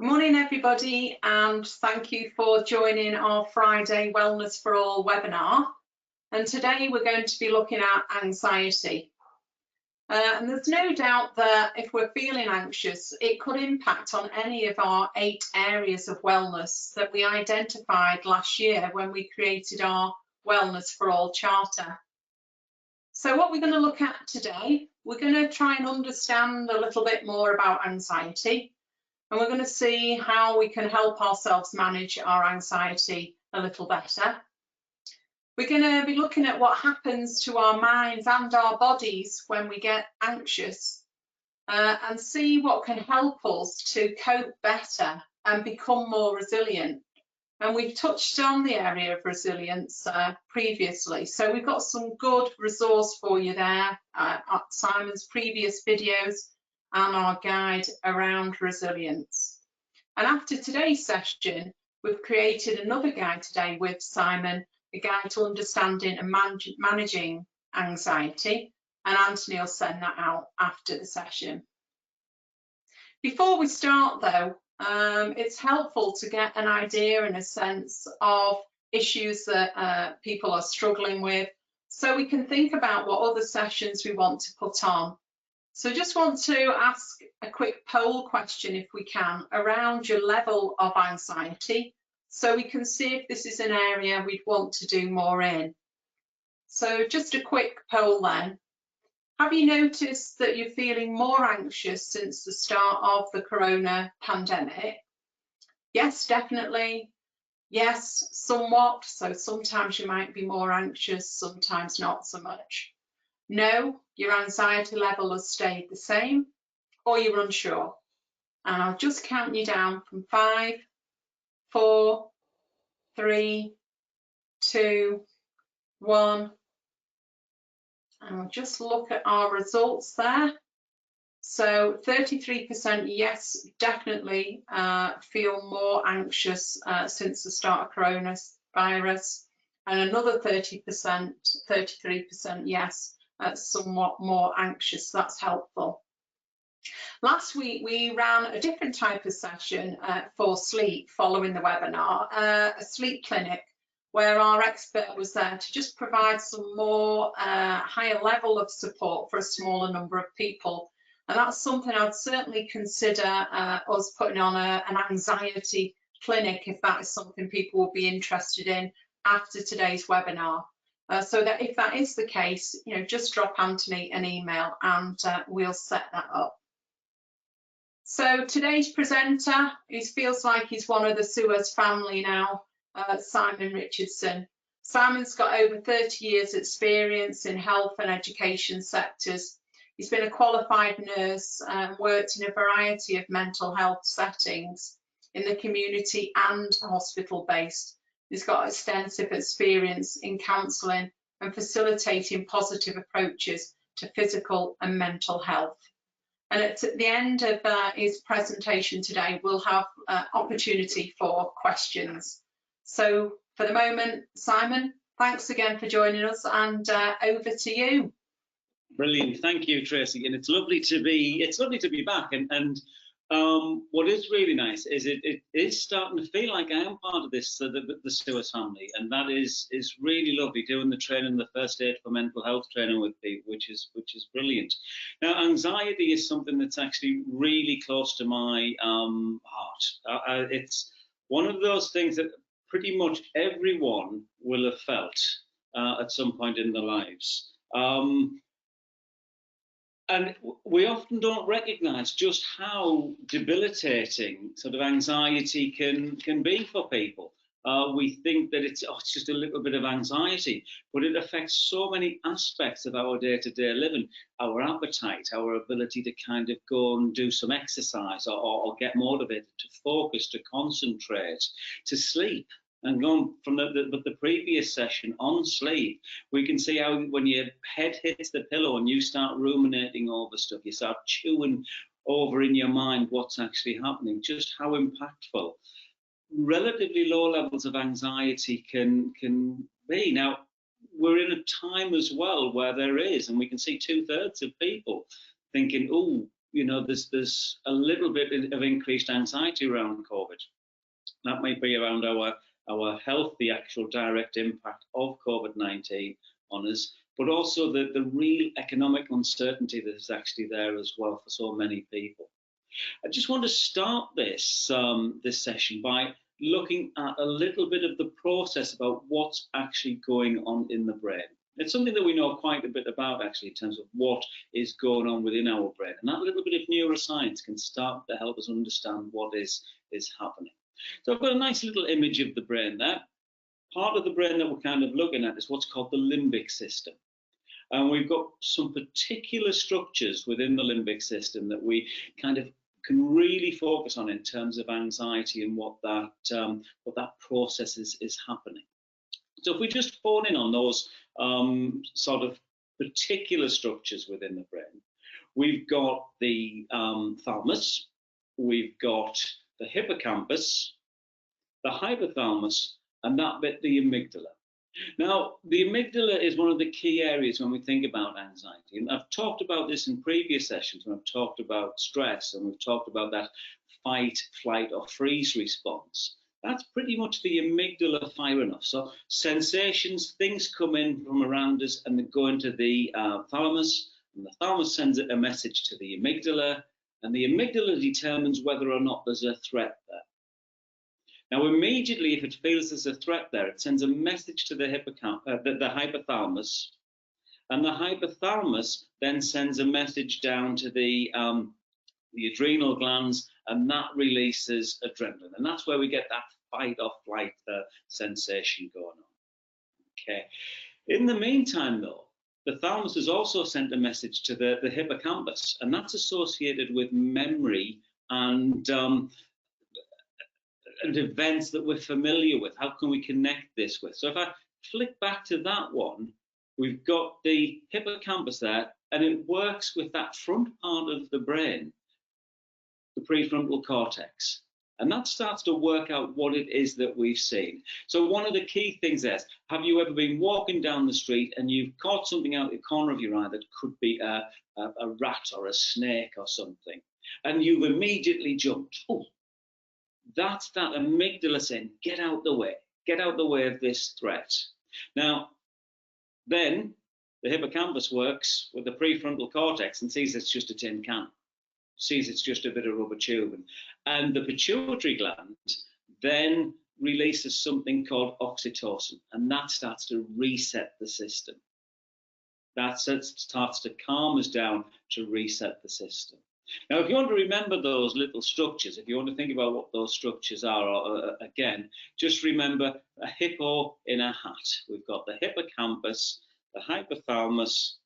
Good morning, everybody, and thank you for joining our Friday Wellness for All webinar. And today we're going to be looking at anxiety. And there's no doubt that if we're feeling anxious, it could impact on any of our 8 areas of wellness that we identified last year when we created our Wellness for All Charter. So what we're going to look at today, we're going to try and understand a little bit more about anxiety. And we're going to see how we can help ourselves manage our anxiety a little better. We're going to be looking at what happens to our minds and our bodies when we get anxious and see what can help us to cope better and become more resilient. And we've touched on the area of resilience previously. So we've got some good resource for you there at Simon's previous videos and our guide around resilience. And after today's session, we've created another guide today with Simon, a guide to understanding and managing anxiety, and Anthony will send that out after the session. Before we start though, it's helpful to get an idea and a sense of issues that people are struggling with, so we can think about what other sessions we want to put on. So just want to ask a quick poll question, if we can, around your level of anxiety, so we can see if this is an area we'd want to do more in. So just a quick poll then. Have you noticed that you're feeling more anxious since the start of the corona pandemic? Yes, definitely. Yes, somewhat. So sometimes you might be more anxious, sometimes not so much. No, your anxiety level has stayed the same, or you're unsure. And I'll just count you down from 5, 4, 3, 2, 1. And I'll just look at our results there. So 33% yes, definitely feel more anxious since the start of coronavirus. And another 33% yes, somewhat more anxious. That's helpful. Last week we ran a different type of session for sleep following the webinar, a sleep clinic, where our expert was there to just provide some more higher level of support for a smaller number of people. And that's something I'd certainly consider us putting on an anxiety clinic, if that is something people would be interested in after today's webinar. So that if that is the case, just drop Anthony an email and we'll set that up. So today's presenter, he feels like he's one of the Suez family now, Simon Richardson. Simon's got over 30 years experience in health and education sectors. He's been a qualified nurse and worked in a variety of mental health settings in the community and hospital-based. He's got extensive experience in counselling and facilitating positive approaches to physical and mental health. And at the end of his presentation today, we'll have opportunity for questions. So for the moment, Simon, thanks again for joining us, and over to you. Brilliant, thank you, Tracy. And it's lovely to be back. And what is really nice is it is starting to feel like I am part of this, the Suez family, and that is really lovely. Doing the training, the first aid for mental health training with people, which is brilliant. Now, anxiety is something that's actually really close to my heart. It's one of those things that pretty much everyone will have felt at some point in their lives. And we often don't recognise just how debilitating sort of anxiety can be for people. We think that it's just a little bit of anxiety, but it affects so many aspects of our day-to-day living, our appetite, our ability to kind of go and do some exercise or get motivated, to focus, to concentrate, to sleep. And going from the previous session on sleep, we can see how when your head hits the pillow and you start ruminating over stuff, you start chewing over in your mind what's actually happening, just how impactful relatively low levels of anxiety can be. Now, we're in a time as well where there is, and we can see 2/3 of people thinking, oh, there's a little bit of increased anxiety around COVID. That might be around our health, the actual direct impact of COVID-19 on us, but also the real economic uncertainty that is actually there as well for so many people. I just want to start this session by looking at a little bit of the process about what's actually going on in the brain. It's something that we know quite a bit about, actually, in terms of what is going on within our brain. And that little bit of neuroscience can start to help us understand what is happening. So I've got a nice little image of the brain there. Part of the brain that we're kind of looking at is what's called the limbic system. And we've got some particular structures within the limbic system that we kind of can really focus on in terms of anxiety and what that process is happening. So if we just hone in on those sort of particular structures within the brain, we've got the thalamus, we've got the hippocampus, the hypothalamus, and that bit, the amygdala. Now, the amygdala is one of the key areas when we think about anxiety. And I've talked about this in previous sessions when I've talked about stress, and we've talked about that fight, flight, or freeze response. That's pretty much the amygdala firing off. So sensations, things come in from around us and they go into the thalamus, and the thalamus sends a message to the amygdala, and the amygdala determines whether or not there's a threat there. Now, immediately, if it feels there's a threat there, it sends a message to the hypothalamus, and the hypothalamus then sends a message down to the adrenal glands, and that releases adrenaline, and that's where we get that fight or flight sensation going on. Okay. In the meantime, though, the thalamus has also sent a message to the hippocampus, and that's associated with memory and events that we're familiar with. How can we connect this with? So if I flick back to that one, we've got the hippocampus there, and it works with that front part of the brain, the prefrontal cortex. And that starts to work out what it is that we've seen. So one of the key things is, have you ever been walking down the street and you've caught something out the corner of your eye that could be a rat or a snake or something, and you've immediately jumped? Oh, that's that amygdala saying, get out the way of this threat. Now, then the hippocampus works with the prefrontal cortex and sees it's just a tin can, sees it's just a bit of rubber tube. And the pituitary gland then releases something called oxytocin, and that starts to reset the system. That starts to calm us down to reset the system. Now, if you want to remember those little structures, if you want to think about what those structures are, again, just remember a hippo in a hat. We've got the hippocampus, the hypothalamus,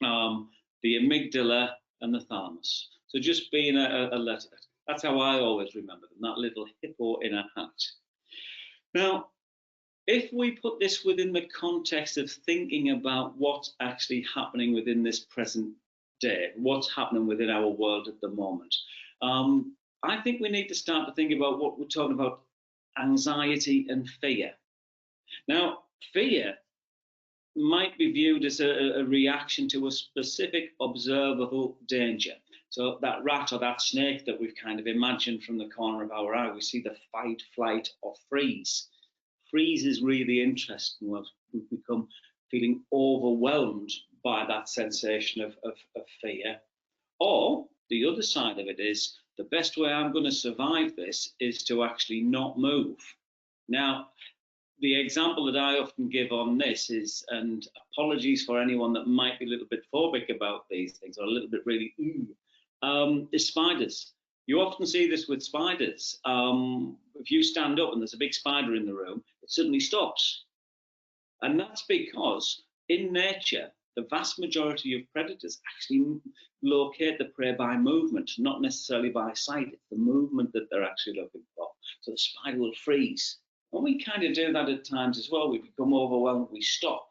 the amygdala, and the thalamus. So just being a letter. That's how I always remember them, that little hippo in a hat. Now, if we put this within the context of thinking about what's actually happening within this present day, what's happening within our world at the moment, I think we need to start to think about what we're talking about, anxiety and fear. Now, fear might be viewed as a reaction to a specific observable danger. So that rat or that snake that we've kind of imagined from the corner of our eye, we see the fight, flight, or freeze. Freeze is really interesting. We've become feeling overwhelmed by that sensation of fear. Or the other side of it is, the best way I'm going to survive this is to actually not move. Now, the example that I often give on this is, and apologies for anyone that might be a little bit phobic about these things, or a little bit really, is spiders. You often see this with spiders. If you stand up and there's a big spider in the room, it suddenly stops. And that's because in nature, the vast majority of predators actually locate the prey by movement, not necessarily by sight. It's the movement that they're actually looking for. So the spider will freeze. And we kind of do that at times as well. We become overwhelmed, we stop.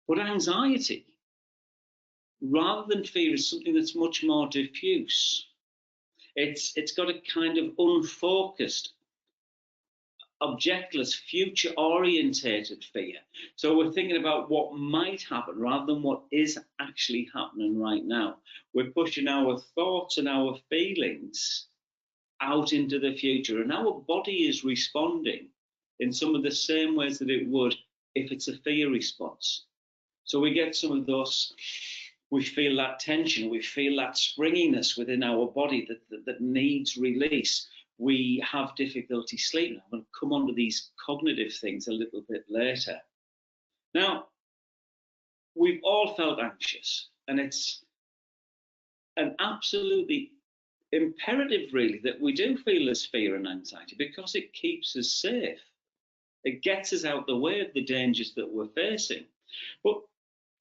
But anxiety, rather than fear, is something that's much more diffuse. It's got a kind of unfocused, objectless, future-orientated fear. So we're thinking about what might happen rather than what is actually happening right now. We're pushing our thoughts and our feelings out into the future, and our body is responding in some of the same ways that it would if it's a fear response. So we get some of those, we feel that tension, we feel that springiness within our body that needs release. We have difficulty sleeping. I'm going to come on to these cognitive things a little bit later. Now, we've all felt anxious, and it's an absolutely imperative, really, that we do feel this fear and anxiety because it keeps us safe. It gets us out the way of the dangers that we're facing. But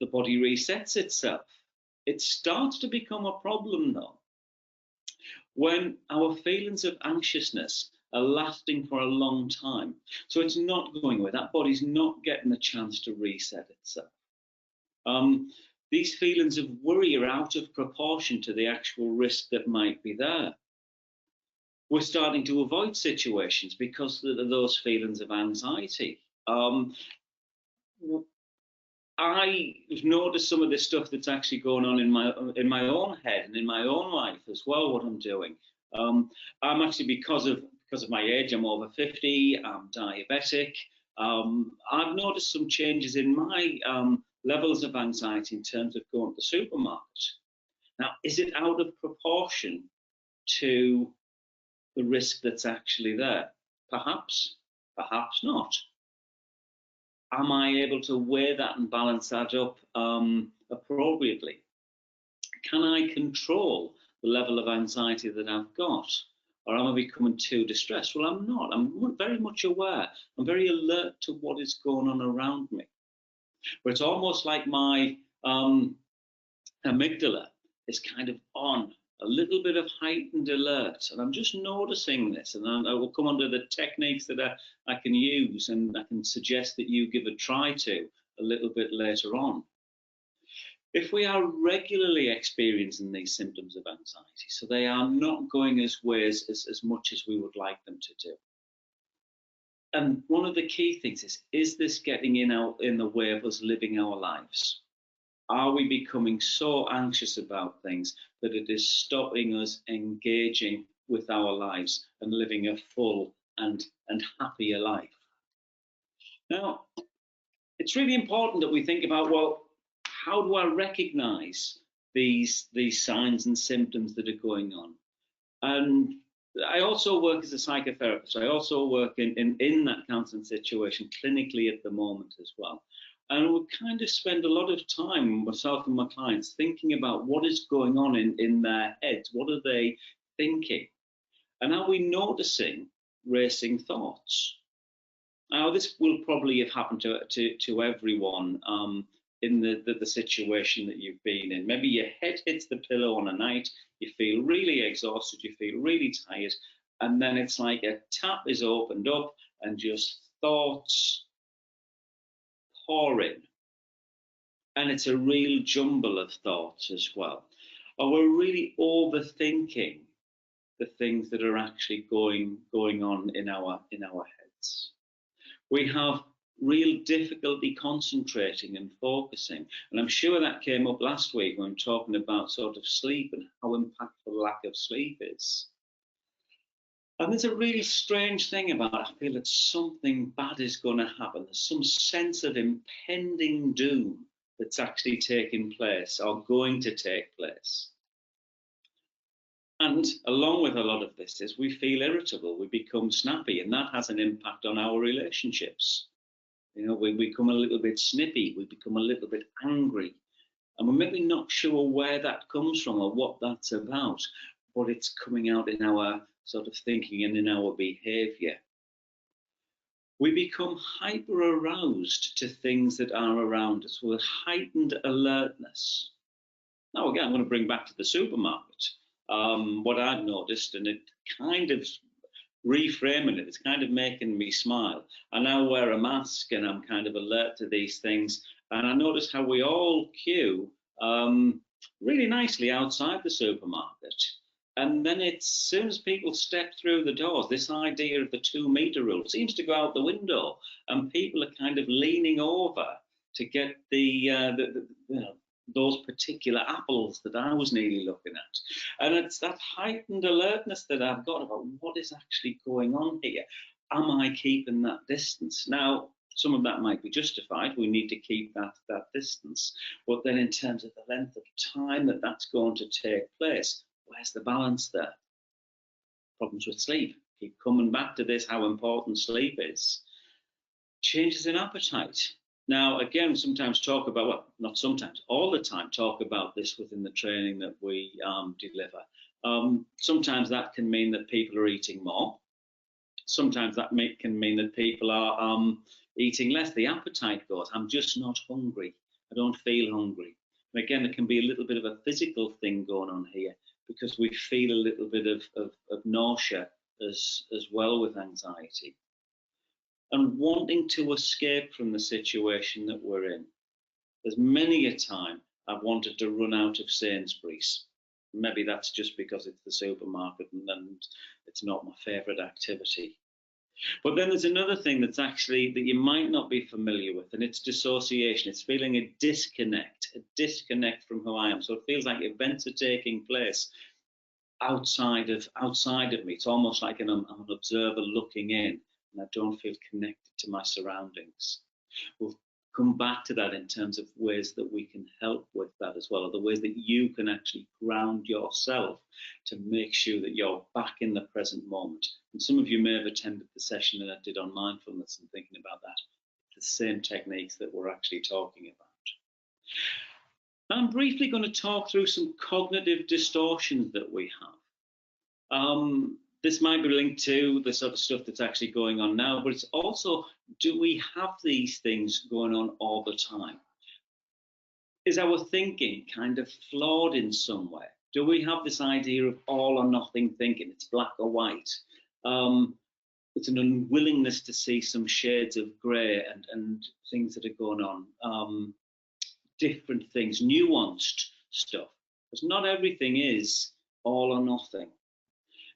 the body resets itself. It starts to become a problem, though, when our feelings of anxiousness are lasting for a long time. So it's not going away. That body's not getting the chance to reset itself. These feelings of worry are out of proportion to the actual risk that might be there. We're starting to avoid situations because of those feelings of anxiety. I've noticed some of this stuff that's actually going on in my own head and in my own life as well. What I'm doing, I'm actually because of my age, I'm over 50. I'm diabetic. I've noticed some changes in my levels of anxiety in terms of going to the supermarket. Now, is it out of proportion to the risk that's actually there? Perhaps, perhaps not. Am I able to weigh that and balance that up appropriately? Can I control the level of anxiety that I've got? Or am I becoming too distressed? Well, I'm not. I'm very much aware. I'm very alert to what is going on around me. But it's almost like my amygdala is kind of on, a little bit of heightened alert. And I'm just noticing this. And I will come on to the techniques that I can use and I can suggest that you give a try to a little bit later on. If we are regularly experiencing these symptoms of anxiety, so they are not going as much as we would like them to do. And one of the key things is this getting in the way of us living our lives? Are we becoming so anxious about things that it is stopping us engaging with our lives and living a full and happier life? Now, it's really important that we think about, well, how do I recognize these signs and symptoms that are going on? And I also work as a psychotherapist. I also work in that counseling situation clinically at the moment as well. And we kind of spend a lot of time, myself and my clients, thinking about what is going on in their heads. What are they thinking? And are we noticing racing thoughts? Now, this will probably have happened to everyone in the situation that you've been in. Maybe your head hits the pillow on a night, you feel really exhausted, you feel really tired, and then it's like a tap is opened up and just thoughts pour in. And it's a real jumble of thoughts as well. Or we're really overthinking the things that are actually going on in our heads. We have real difficulty concentrating and focusing. And I'm sure that came up last week when we were talking about sort of sleep and how impactful lack of sleep is. And there's a really strange thing about it. I feel that something bad is going to happen. There's some sense of impending doom that's actually taking place or going to take place. And along with a lot of this is we feel irritable, we become snappy, and that has an impact on our relationships. You know, we become a little bit snippy, we become a little bit angry, and we're maybe not sure where that comes from or what that's about, but it's coming out in our sort of thinking and in our behavior. We become hyper aroused to things that are around us with heightened alertness. Now, again, I'm going to bring back to the supermarket what I've noticed, and it kind of reframing it, it's kind of making me smile. I now wear a mask and I'm kind of alert to these things. And I notice how we all queue really nicely outside the supermarket. And then as soon as people step through the doors, this idea of the 2-meter rule seems to go out the window, and people are kind of leaning over to get those particular apples that I was nearly looking at. And it's that heightened alertness that I've got about what is actually going on here. Am I keeping that distance? Now, some of that might be justified. We need to keep that distance. But then in terms of the length of time that that's going to take place, where's the balance there? Problems with sleep. Keep coming back to this, how important sleep is. Changes in appetite. Now, again, sometimes talk about, well, not sometimes, all the time talk about this within the training that we deliver. Sometimes that can mean that people are eating more. Sometimes that can mean that people are eating less. The appetite goes, I'm just not hungry. I don't feel hungry. And again, there can be a little bit of a physical thing going on here, because we feel a little bit of nausea as well with anxiety. And wanting to escape from the situation that we're in. There's many a time I've wanted to run out of Sainsbury's. Maybe that's just because it's the supermarket and it's not my favourite activity. But then there's another thing that's actually that you might not be familiar with, and it's dissociation. It's feeling a disconnect from who I am. So it feels like events are taking place outside of me. It's almost like I'm an observer looking in, and I don't feel connected to my surroundings. We'll come back to that in terms of ways that we can help with that as well, or the ways that you can actually ground yourself to make sure that you're back in the present moment. And some of you may have attended the session that I did on mindfulness and thinking about that. The same techniques that we're actually talking about. I'm briefly going to talk through some cognitive distortions that we have. This might be linked to the sort of stuff that's actually going on now, but it's also, do we have these things going on all the time? Is our thinking kind of flawed in some way? Do we have this idea of all or nothing thinking? It's black or white. It's an unwillingness to see some shades of grey and things that are going on, different things, nuanced stuff. Because not everything is all or nothing.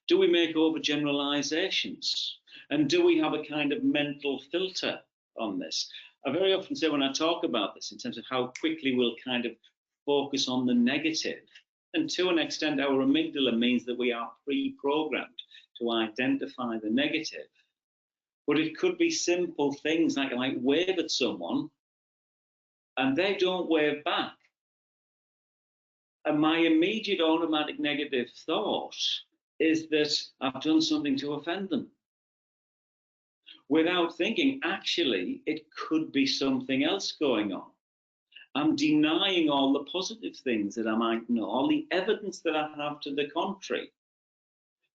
Do we make overgeneralizations? And do we have a kind of mental filter on this? I very often say when I talk about this in terms of how quickly we'll kind of focus on the negative, and to an extent our amygdala means that we are pre-programmed to identify the negative. But it could be simple things like I might wave at someone and they don't wave back. And my immediate automatic negative thought is that I've done something to offend them. Without thinking, actually, it could be something else going on. I'm denying all the positive things that I might know, all the evidence that I have to the contrary.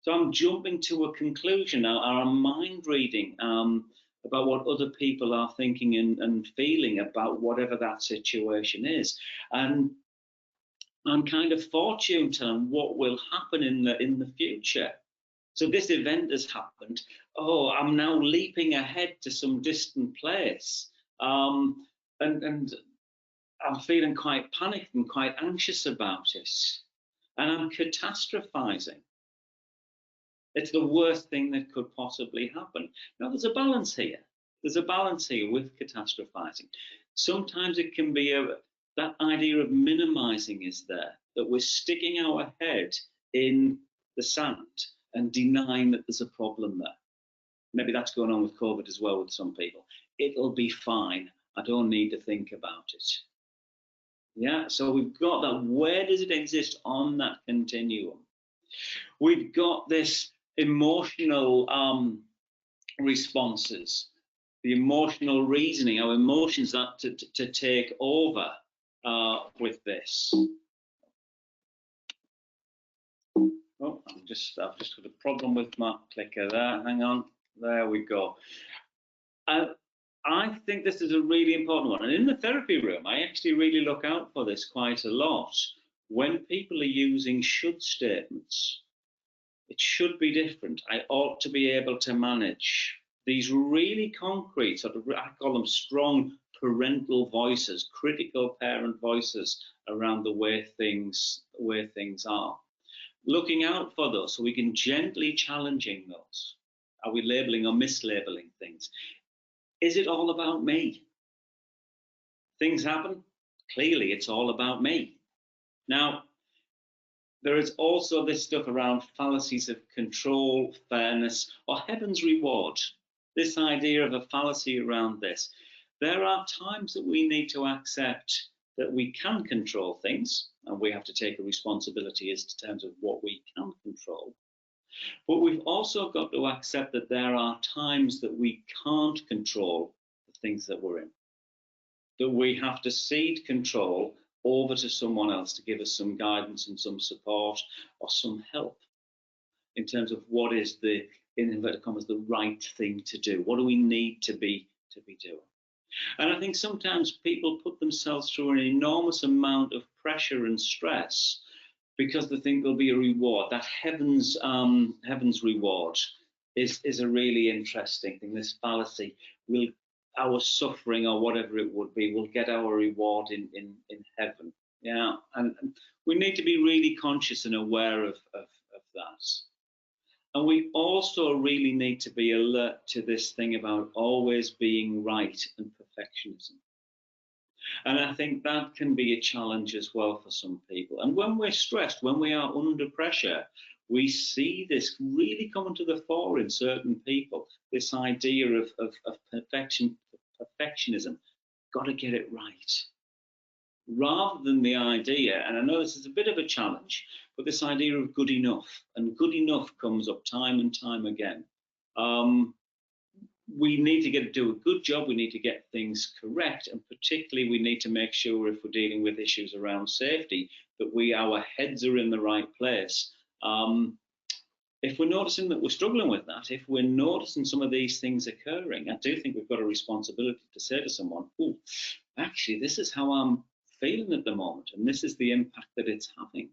So I'm jumping to a conclusion now, or I'm mind reading about what other people are thinking and feeling about whatever that situation is. And I'm kind of fortune telling what will happen in the future. So this event has happened. Oh, I'm now leaping ahead to some distant place, and I'm feeling quite panicked and quite anxious about it, and I'm catastrophizing. It's the worst thing that could possibly happen. Now, there's a balance here. There's a balance here with catastrophizing. Sometimes it can be that idea of minimizing is there, that we're sticking our head in the sand and denying that there's a problem there. Maybe that's going on with COVID as well with some people. It'll be fine. I don't need to think about it. Yeah, so we've got that. Where does it exist on that continuum? We've got this emotional responses, the emotional reasoning, our emotions that to take over with this. Oh, I've just got a problem with my clicker there. Hang on, there we go. I think this is a really important one, and in the therapy room, I actually really look out for this quite a lot. When people are using should statements, it should be different. I ought to be able to manage. These really concrete, sort of, I call them strong parental voices, critical parent voices around the way things are. looking out for those so we can gently challenging those. Are we labeling or mislabeling things? Is it all about me? Things happen. Clearly, it's all about me. Now, there is also this stuff around fallacies of control, fairness, or heaven's reward. This idea of a fallacy around this. There are times that we need to accept that we can control things, and we have to take a responsibility as to terms of what we can control. But we've also got to accept that there are times that we can't control the things that we're in, that we have to cede control over to someone else to give us some guidance and some support or some help in terms of what is the, in inverted commas, the right thing to do. What do we need to be doing? And I think sometimes people put themselves through an enormous amount of pressure and stress because they think there'll be a reward. That heaven's reward is a really interesting thing. This fallacy, will our suffering or whatever it would be, will get our reward in heaven. Yeah, and we need to be really conscious and aware of that. And we also really need to be alert to this thing about always being right and perfectionism. And I think that can be a challenge as well for some people. And when we're stressed, when we are under pressure, we see this really coming to the fore in certain people, this idea of perfectionism, got to get it right. Rather than the idea, and I know this is a bit of a challenge, but this idea of good enough, and good enough comes up time and time again. We need to do a good job, we need to get things correct, and particularly we need to make sure if we're dealing with issues around safety that our heads are in the right place. If we're noticing that we're struggling with that, if we're noticing some of these things occurring, I do think we've got a responsibility to say to someone, oh, actually, this is how I'm feeling at the moment, and this is the impact that it's having.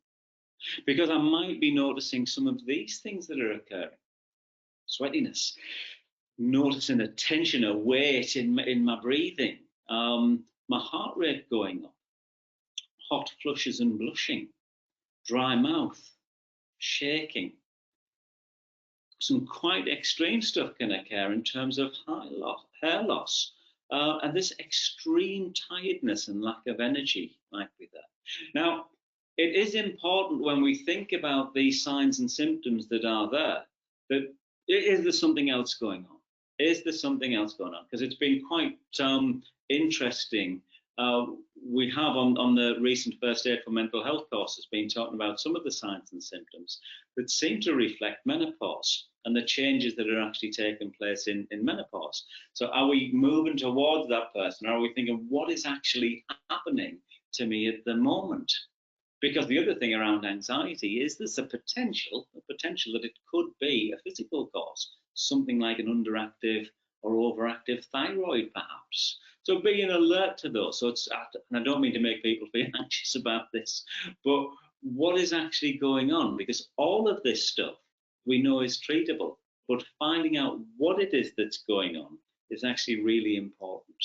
Because I might be noticing some of these things that are occurring. Sweatiness, noticing a tension, a weight in my breathing, my heart rate going up, hot flushes and blushing, dry mouth, shaking. Some quite extreme stuff can occur in terms of hair loss, and this extreme tiredness and lack of energy might be there. Now, it is important when we think about these signs and symptoms that are there, that is there something else going on? Is there something else going on? Because it's been quite interesting. We have on the recent First Aid for Mental Health courses been talking about some of the signs and symptoms that seem to reflect menopause and the changes that are actually taking place in menopause. So are we moving towards that person? Or are we thinking, what is actually happening to me at the moment? Because the other thing around anxiety is there's a potential that it could be a physical cause, something like an underactive or overactive thyroid, perhaps. So being alert to those. So it's, and I don't mean to make people feel anxious about this, but what is actually going on? Because all of this stuff we know is treatable, but finding out what it is that's going on is actually really important.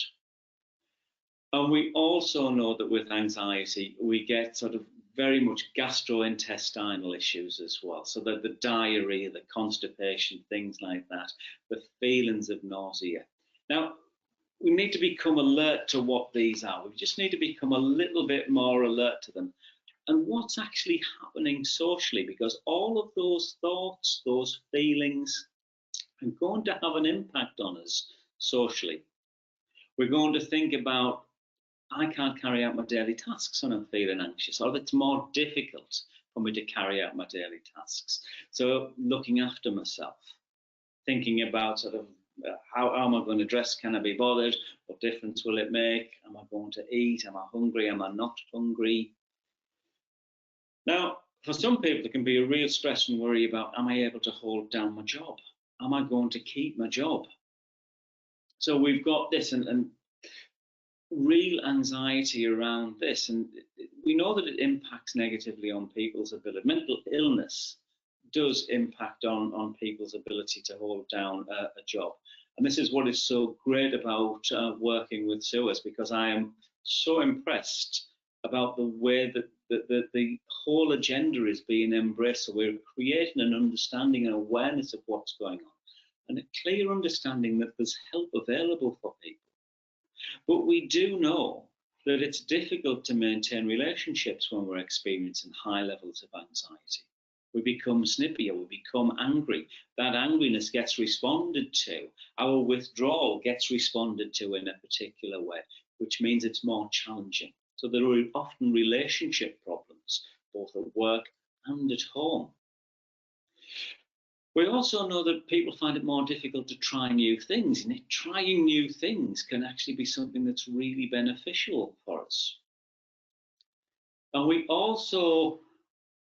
And we also know that with anxiety, we get sort of very much gastrointestinal issues as well. So that the diarrhea, the constipation, things like that, the feelings of nausea. Now, we need to become alert to what these are. We just need to become a little bit more alert to them. And what's actually happening socially, because all of those thoughts, those feelings are going to have an impact on us socially. We're going to think about, I can't carry out my daily tasks when I'm feeling anxious, or it's more difficult for me to carry out my daily tasks. So looking after myself, thinking about sort of how am I going to dress? Can I be bothered? What difference will it make? Am I going to eat? Am I hungry? Am I not hungry? Now, for some people, there can be a real stress and worry about, am I able to hold down my job? Am I going to keep my job? So we've got this and real anxiety around this. And we know that it impacts negatively on people's ability. Mental illness does impact on people's ability to hold down a job. And this is what is so great about working with SUAS, because I am so impressed about the way that the whole agenda is being embraced. So we're creating an understanding and awareness of what's going on, and a clear understanding that there's help available for people. But we do know that it's difficult to maintain relationships when we're experiencing high levels of anxiety. We become snippier, we become angry. That angriness gets responded to. Our withdrawal gets responded to in a particular way, which means it's more challenging. So there are often relationship problems, both at work and at home. We also know that people find it more difficult to try new things, and trying new things can actually be something that's really beneficial for us. And we also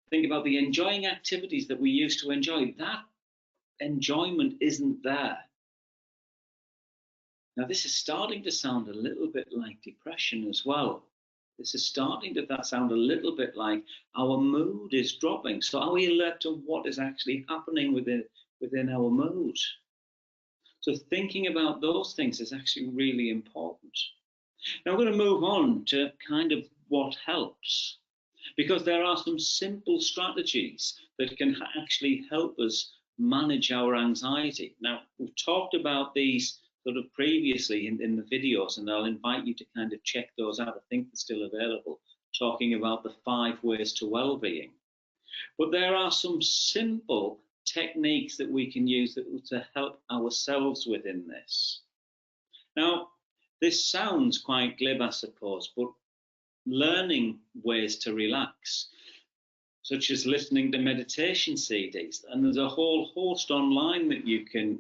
think about the enjoying activities that we used to enjoy. That enjoyment isn't there. Now, this is starting to sound a little bit like depression as well. This is starting to sound a little bit like our mood is dropping. So are we alert to what is actually happening within our mood? So thinking about those things is actually really important. Now I'm going to move on to kind of what helps, because there are some simple strategies that can actually help us manage our anxiety. Now, we've talked about these sort of previously in the videos, and I'll invite you to kind of check those out. I think they're still available, talking about the 5 ways to well-being. But there are some simple techniques that we can use to help ourselves within this. Now, this sounds quite glib, I suppose, but learning ways to relax, such as listening to meditation CDs, and there's a whole host online that you can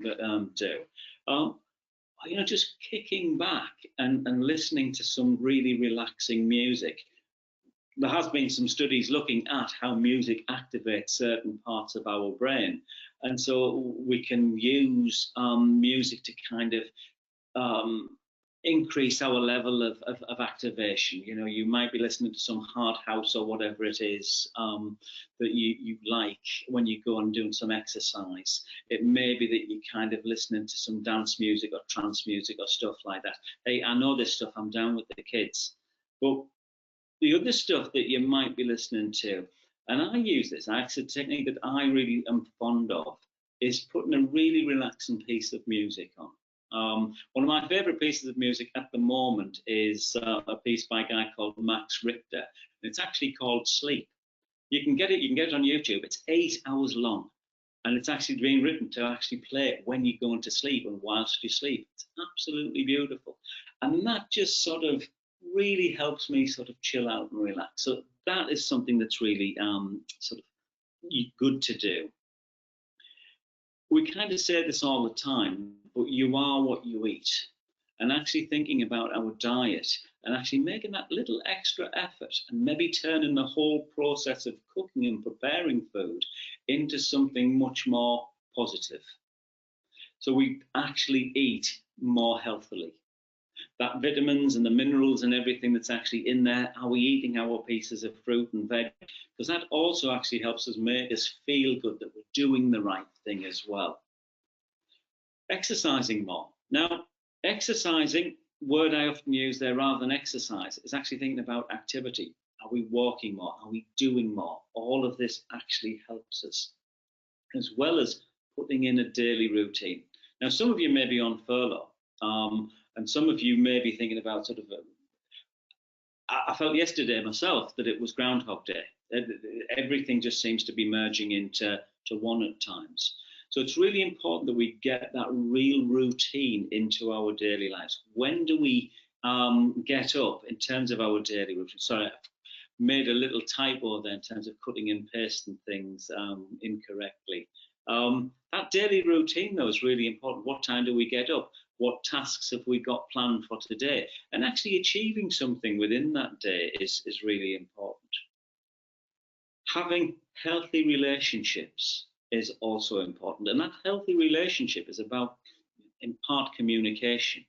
do. Just kicking back and listening to some really relaxing music. There has been some studies looking at how music activates certain parts of our brain, and so we can use music to kind of increase our level of activation. You might be listening to some hard house or whatever it is that you like when you go and doing some exercise. It may be that you're kind of listening to some dance music or trance music or stuff like that. Hey, I know this stuff, I'm down with the kids. But the other stuff that you might be listening to, and I use this, it's a technique that I really am fond of, is putting a really relaxing piece of music on. One of my favourite pieces of music at the moment is a piece by a guy called Max Richter. It's actually called Sleep. You can get it on YouTube. It's 8 hours long, and it's actually been written to actually play it when you're going to sleep and whilst you sleep. It's absolutely beautiful, and that just sort of really helps me sort of chill out and relax. So that is something that's really sort of good to do. We kind of say this all the time, but you are what you eat. And actually thinking about our diet and actually making that little extra effort and maybe turning the whole process of cooking and preparing food into something much more positive. So we actually eat more healthily. That vitamins and the minerals and everything that's actually in there, are we eating our pieces of fruit and veg? Because that also actually helps us make us feel good that we're doing the right thing as well. Exercising more. Now, exercising, word I often use there rather than exercise, is actually thinking about activity. Are we walking more? Are we doing more? All of this actually helps us, as well as putting in a daily routine. Now, some of you may be on furlough, and some of you may be thinking about sort of, I felt yesterday myself that it was Groundhog Day. Everything just seems to be merging into one at times. So it's really important that we get that real routine into our daily lives. When do we get up in terms of our daily routine? Sorry, I made a little typo there in terms of cutting and pasting things incorrectly. That daily routine, though, is really important. What time do we get up? What tasks have we got planned for today? And actually achieving something within that day is really important. Having healthy relationships is also important. And that healthy relationship is about, in part, communication.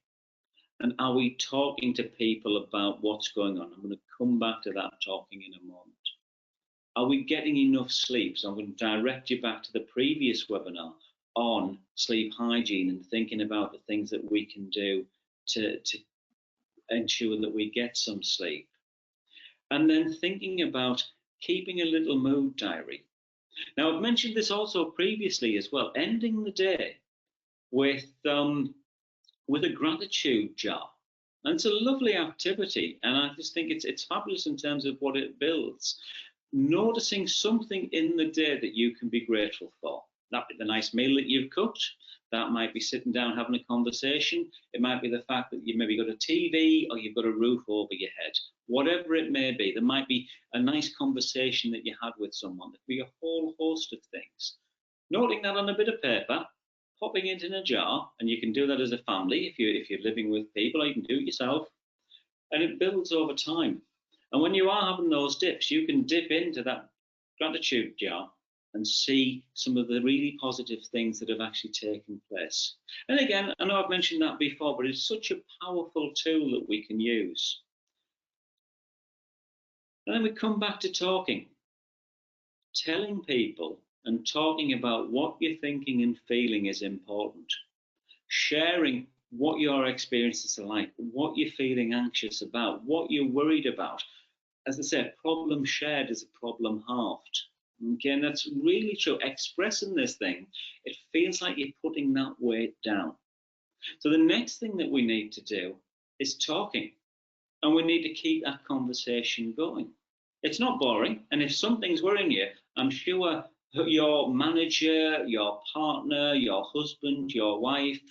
And are we talking to people about what's going on? I'm going to come back to that talking in a moment. Are we getting enough sleep? So I'm going to direct you back to the previous webinar on sleep hygiene and thinking about the things that we can do to ensure that we get some sleep. And then thinking about keeping a little mood diary. Now, I've mentioned this also previously as well, ending the day with a gratitude jar. And it's a lovely activity, and I just think it's fabulous in terms of what it builds. Noticing something in the day that you can be grateful for. That might be the nice meal that you've cooked. That might be sitting down having a conversation. It might be the fact that you've maybe got a TV or you've got a roof over your head. Whatever it may be, there might be a nice conversation that you had with someone. There could be a whole host of things. Noting that on a bit of paper, popping it in a jar, and you can do that as a family if you're living with people, or you can do it yourself, and it builds over time. And when you are having those dips, you can dip into that gratitude jar and see some of the really positive things that have actually taken place. And again, I know I've mentioned that before, but it's such a powerful tool that we can use. And then we come back to talking. Telling people and talking about what you're thinking and feeling is important. Sharing what your experiences are like, what you're feeling anxious about, what you're worried about. As I said, problem shared is a problem halved. Okay, and that's really true. Expressing this thing, it feels like you're putting that weight down. So the next thing that we need to do is talking, and we need to keep that conversation going. It's not boring, and if something's worrying you, I'm sure your manager, your partner, your husband, your wife,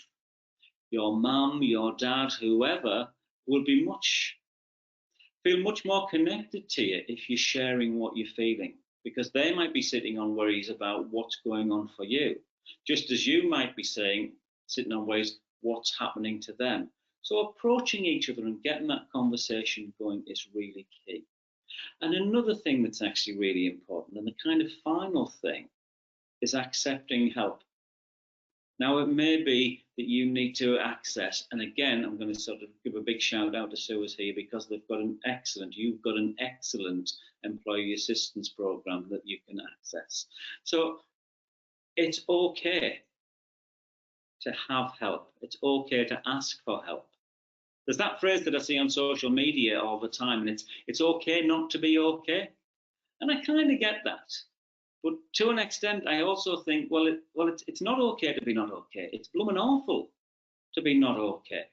your mum, your dad, whoever, will feel much more connected to you if you're sharing what you're feeling, because they might be sitting on worries about what's going on for you, just as you might be sitting on worries what's happening to them. So approaching each other and getting that conversation going is really key. And another thing that's actually really important, and the kind of final thing, is accepting help. Now, it may be that you need to access, and again, I'm going to sort of give a big shout out to Suez here, because you've got an excellent employee assistance program that you can access. So it's okay to have help. It's okay to ask for help. There's that phrase that I see on social media all the time, and it's okay not to be okay. And I kind of get that. But to an extent, I also think, it's not okay to be not okay. It's blooming awful to be not okay.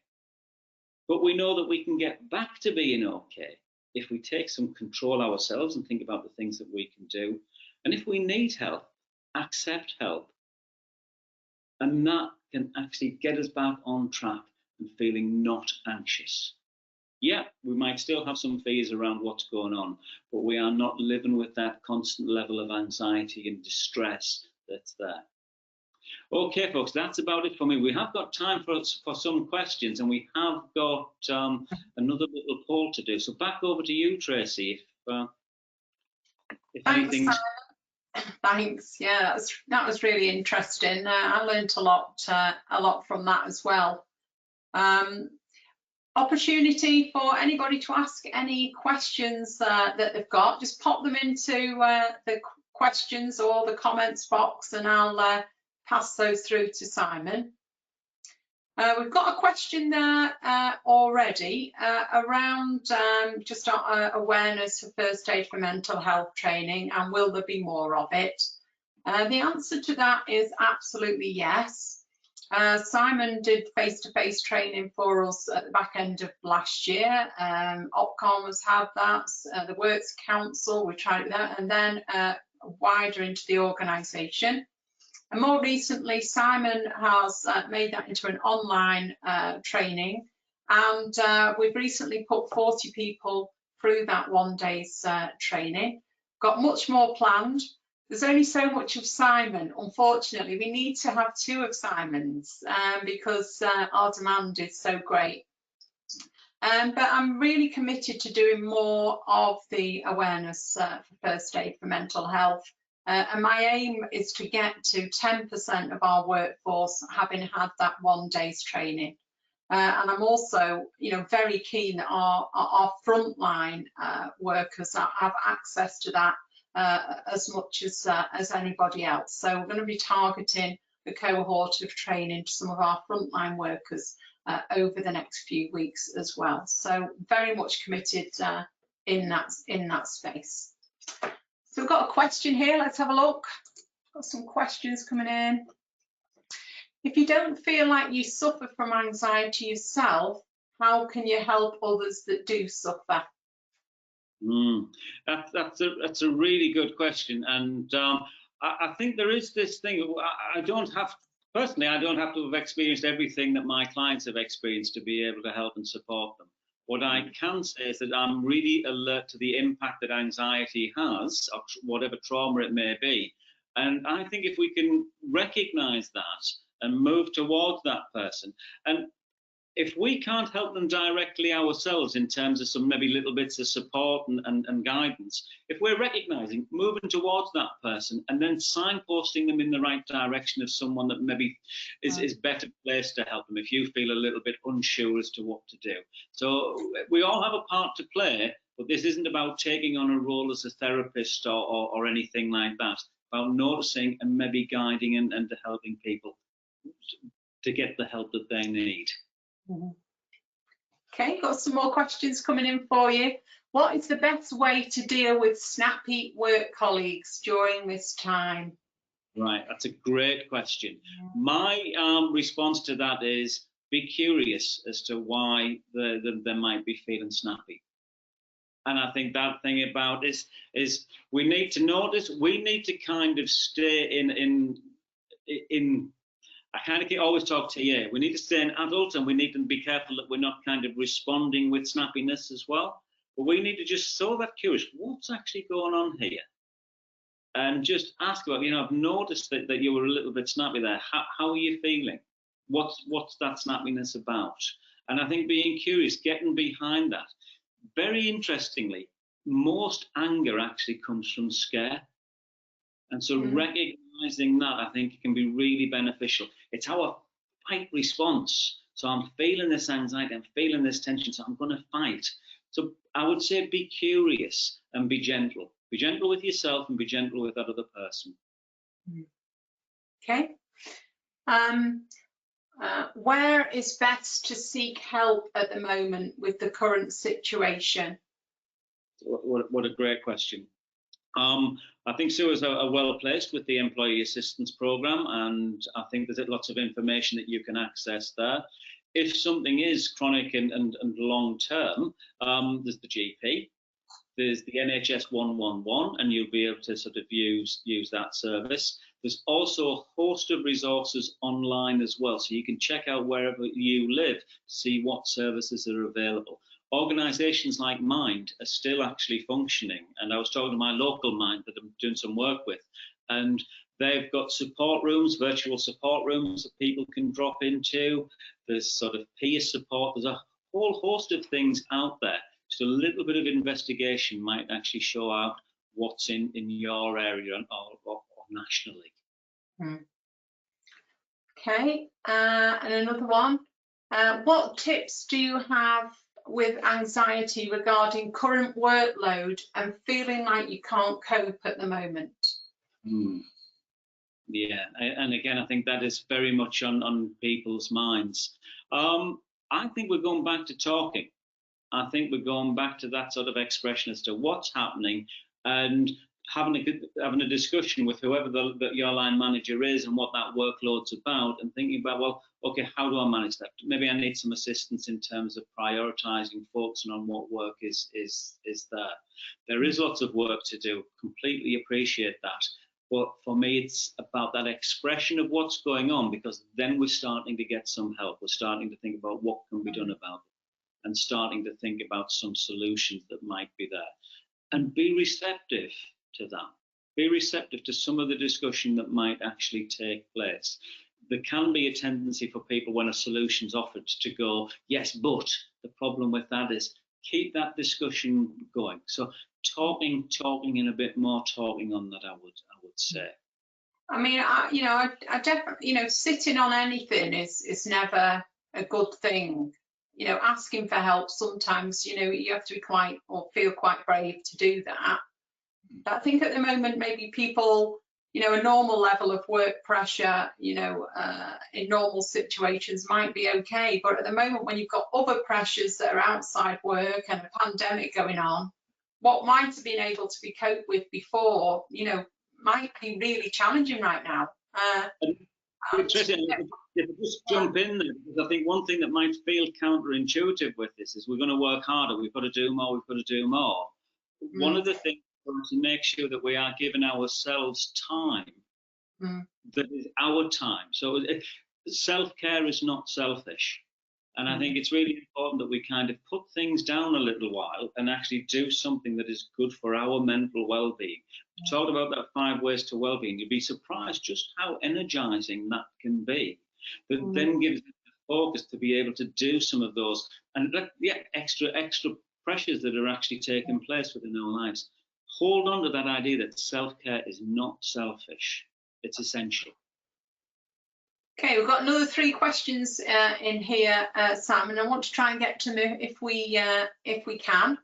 But we know that we can get back to being okay if we take some control ourselves and think about the things that we can do. And if we need help, accept help. And that can actually get us back on track and feeling not anxious. Yeah, we might still have some fears around what's going on, but we are not living with that constant level of anxiety and distress that's there. Okay, folks, that's about it for me. We have got time for some questions, and we have got another little poll to do. So back over to you, Tracy, if anything. Thanks. Yeah, that was really interesting. I learned a lot from that as well. Opportunity for anybody to ask any questions that they've got. Just pop them into the questions or the comments box, and I'll pass those through to Simon. We've got a question there already around just awareness for first aid for mental health training, and will there be more of it? The answer to that is absolutely yes. Simon did face-to-face training for us at the back end of last year. Opcom has had that, the Works Council, we tried that, and then wider into the organisation. And more recently, Simon has made that into an online training, and we've recently put 40 people through that 1 day's training. Got much more planned. There's only so much of Simon. Unfortunately, we need to have 2 of Simon's because our demand is so great. But I'm really committed to doing more of the awareness for first aid for mental health. And my aim is to get to 10% of our workforce having had that 1 day's training. And I'm also, very keen that our frontline workers have access to that as much as anybody else. So we're going to be targeting the cohort of training to some of our frontline workers over the next few weeks as well. So very much committed in that space. So we've got a question here. Let's have a look. Got some questions coming in. If you don't feel like you suffer from anxiety yourself, how can you help others that do suffer? That's a really good question, and I think there is this thing. I don't have to have experienced everything that my clients have experienced to be able to help and support them. What I can say is that I'm really alert to the impact that anxiety has, or whatever trauma it may be. And I think if we can recognize that and move towards that person, and if we can't help them directly ourselves in terms of some maybe little bits of support and guidance, if we're recognizing, moving towards that person and then signposting them in the right direction of someone that maybe is better placed to help them if you feel a little bit unsure as to what to do. So we all have a part to play, but this isn't about taking on a role as a therapist or anything like that. About noticing and maybe guiding and helping people to get the help that they need. Okay, got some more questions coming in for you. What is the best way to deal with snappy work colleagues during this time? Right, that's a great question. My response to that is be curious as to why they might be feeling snappy. And I think that thing about is we need to notice, we need to kind of stay in I kind of always talk to you. We need to stay an adult, and we need to be careful that we're not kind of responding with snappiness as well. But we need to just sow that curious, what's actually going on here? And just ask about, I've noticed that you were a little bit snappy there. How are you feeling? What's that snappiness about? And I think being curious, getting behind that. Very interestingly, most anger actually comes from scare. And so recognizing that, I think, can be really beneficial. It's our fight response. So I'm feeling this anxiety, I'm feeling this tension, so I'm going to fight. So I would say be curious and be gentle. Be gentle with yourself and be gentle with that other person. Okay. Where is best to seek help at the moment with the current situation? What a great question. I think Sue is well placed with the Employee Assistance Programme, and I think there's lots of information that you can access there. If something is chronic and long term, there's the GP, there's the NHS 111, and you'll be able to sort of use that service. There's also a host of resources online as well, so you can check out wherever you live to see what services are available. Organisations like Mind are still actually functioning, and I was talking to my local Mind that I'm doing some work with, and they've got support rooms, virtual support rooms that people can drop into. There's sort of peer support. There's a whole host of things out there. So a little bit of investigation might actually show out what's in your area or nationally. Okay, and another one. What tips do you have with anxiety regarding current workload and feeling like you can't cope at the moment? Yeah, and again, I think that is very much on people's minds. I think we're going back to talking. I think we're going back to that sort of expression as to what's happening and having a discussion with whoever your line manager is and what that workload's about, and thinking about, well, okay, how do I manage that? Maybe I need some assistance in terms of prioritising, focusing on what work is there. There is lots of work to do, completely appreciate that. But for me, it's about that expression of what's going on, because then we're starting to get some help. We're starting to think about what can be done about it and starting to think about some solutions that might be there. And be receptive to that. Be receptive to some of the discussion that might actually take place. There can be a tendency for people when a solution's offered to go, yes, but the problem with that is keep that discussion going. So talking and a bit more talking on that, I would say. I mean, I definitely, sitting on anything is never a good thing. Asking for help sometimes, you have to be feel quite brave to do that. But I think at the moment, maybe people, a normal level of work pressure, in normal situations might be okay. But at the moment, when you've got other pressures that are outside work and a pandemic going on, what might have been able to be coped with before, might be really challenging right now. Tracy, if I just jump in there, because I think one thing that might feel counterintuitive with this is we're going to work harder, we've got to do more, we've got to do more. One of the things is to make sure that we are giving ourselves time that is our time. So self-care is not selfish. And I think it's really important that we kind of put things down a little while and actually do something that is good for our mental well-being. We talked about that 5 ways to well-being. You'd be surprised just how energizing that can be. That then gives us the focus to be able to do some of those and extra pressures that are actually taking place within our lives. Hold on to that idea that self-care is not selfish. It's essential. Okay, we've got another 3 questions in here, Sam, and I want to try and get to them if we can.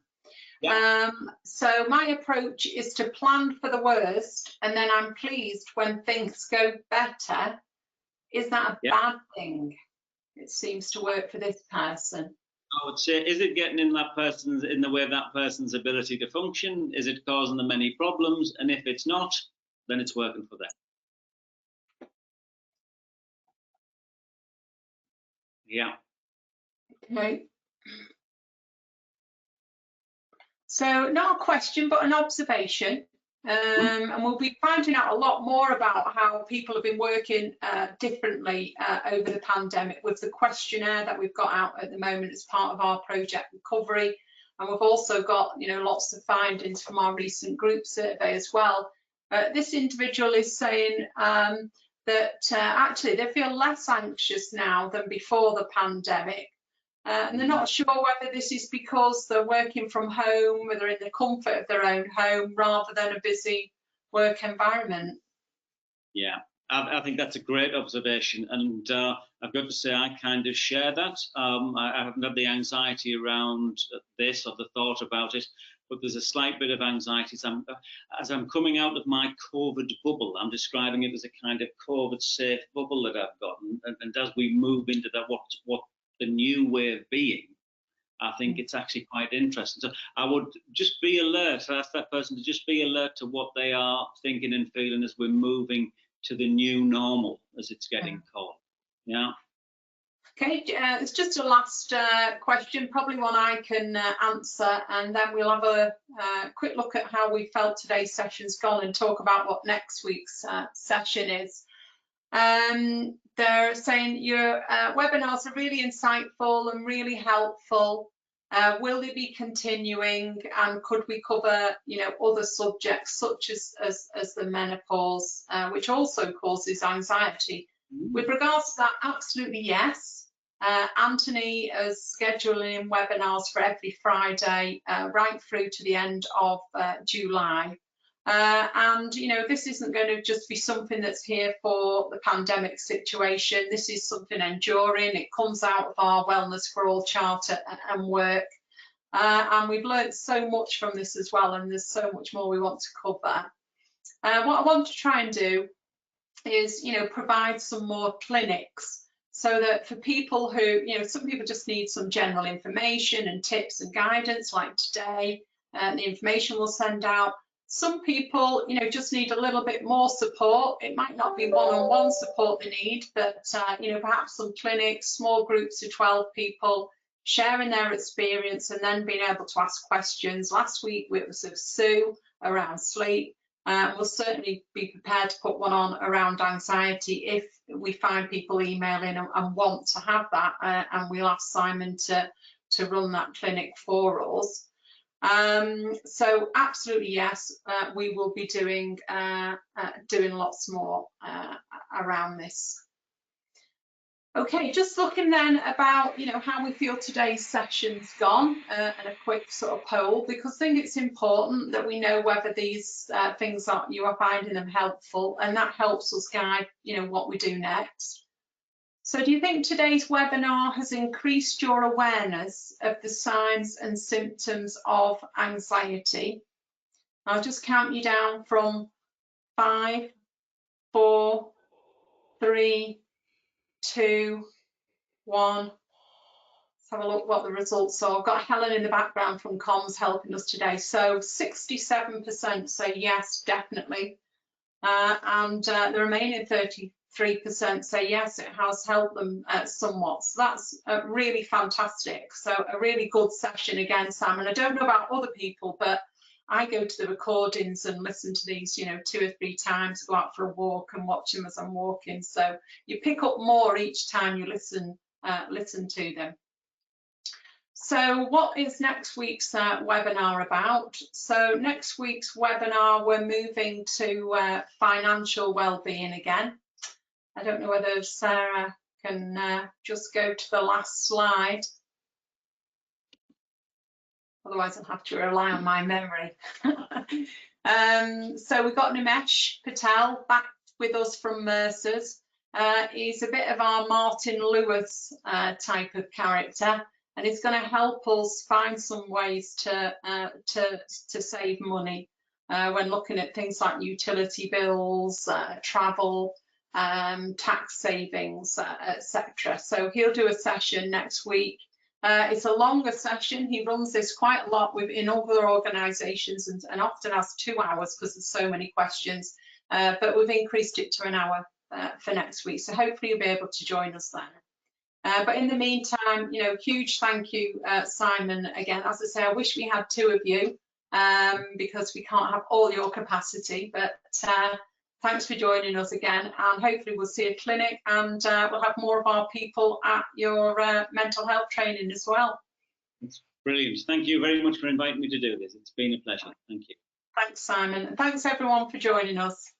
Yeah. So my approach is to plan for the worst, and then I'm pleased when things go better. Is that a bad thing? It seems to work for this person. I would say, is it getting in the way of that person's ability to function? Is it causing them any problems? And if it's not, then it's working for them. Yeah. Okay. So not a question, but an observation. And we'll be finding out a lot more about how people have been working differently over the pandemic with the questionnaire that we've got out at the moment as part of our project recovery. And we've also got, lots of findings from our recent group survey as well. This individual is saying that actually they feel less anxious now than before the pandemic. And they're not sure whether this is because they're working from home, whether in the comfort of their own home rather than a busy work environment. Yeah, I think that's a great observation. And I've got to say, I kind of share that. I haven't had the anxiety around this or the thought about it, but there's a slight bit of anxiety. As I'm coming out of my COVID bubble, I'm describing it as a kind of COVID-safe bubble that I've got. And as we move into that, what the new way of being, I think it's actually quite interesting. So I would just be alert. I ask that person to just be alert to what they are thinking and feeling as we're moving to the new normal, as it's getting called. Yeah. Okay, it's just a last question, probably one I can answer, and then we'll have a quick look at how we felt today's session's gone and talk about what next week's session is. They're saying your webinars are really insightful and really helpful. Will they be continuing, and could we cover, other subjects such as the menopause, which also causes anxiety? With regards to that, absolutely yes. Anthony is scheduling webinars for every Friday right through to the end of July. And this isn't going to just be something that's here for the pandemic situation. This is something enduring. It comes out of our Wellness for All charter and work, and we've learned so much from this as well, and there's so much more we want to cover. What I want to try and do is provide some more clinics, so that for people who, some people just need some general information and tips and guidance like today, the information we'll send out. Some people, just need a little bit more support. It might not be one-on-one support they need, but, perhaps some clinics, small groups of 12 people sharing their experience and then being able to ask questions. Last week it was of Sue around sleep. We'll certainly be prepared to put one on around anxiety if we find people emailing and want to have that, and we'll ask Simon to run that clinic for us. So absolutely yes, we will be doing lots more around this. Okay, just looking then about how we feel today's session's gone, and a quick sort of poll, because I think it's important that we know whether these things you are finding them helpful, and that helps us guide what we do next. So do you think today's webinar has increased your awareness of the signs and symptoms of anxiety? I'll just count you down from 5, 4, 3, 2, 1. have a look what the results are. I've got Helen in the background from comms helping us today. So 67% say yes, definitely. And the remaining 33% say yes, it has helped them somewhat. So that's really fantastic. So a really good session again, Sam. And I don't know about other people, but I go to the recordings and listen to these, you know, 2 or 3 times, go out for a walk and watch them as I'm walking. So you pick up more each time you listen to them. So what is next week's webinar about? So next week's webinar, we're moving to financial well-being again. I don't know whether Sarah can just go to the last slide. Otherwise I'll have to rely on my memory. So we've got Nimesh Patel back with us from Mercer's. He's a bit of our Martin Lewis type of character, and it's going to help us find some ways to save money when looking at things like utility bills, travel, tax savings, etc. So he'll do a session next week. It's a longer session. He runs this quite a lot in other organisations and often has 2 hours because there's so many questions. But we've increased it to an hour for next week. So hopefully you'll be able to join us then. But in the meantime, you know, huge thank you, Simon, again. As I say, I wish we had 2 of you because we can't have all your capacity. But thanks for joining us again, and hopefully we'll see a clinic and we'll have more of our people at your mental health training as well. It's brilliant. Thank you very much for inviting me to do this. It's been a pleasure. Thank you. Thanks, Simon. And thanks everyone for joining us.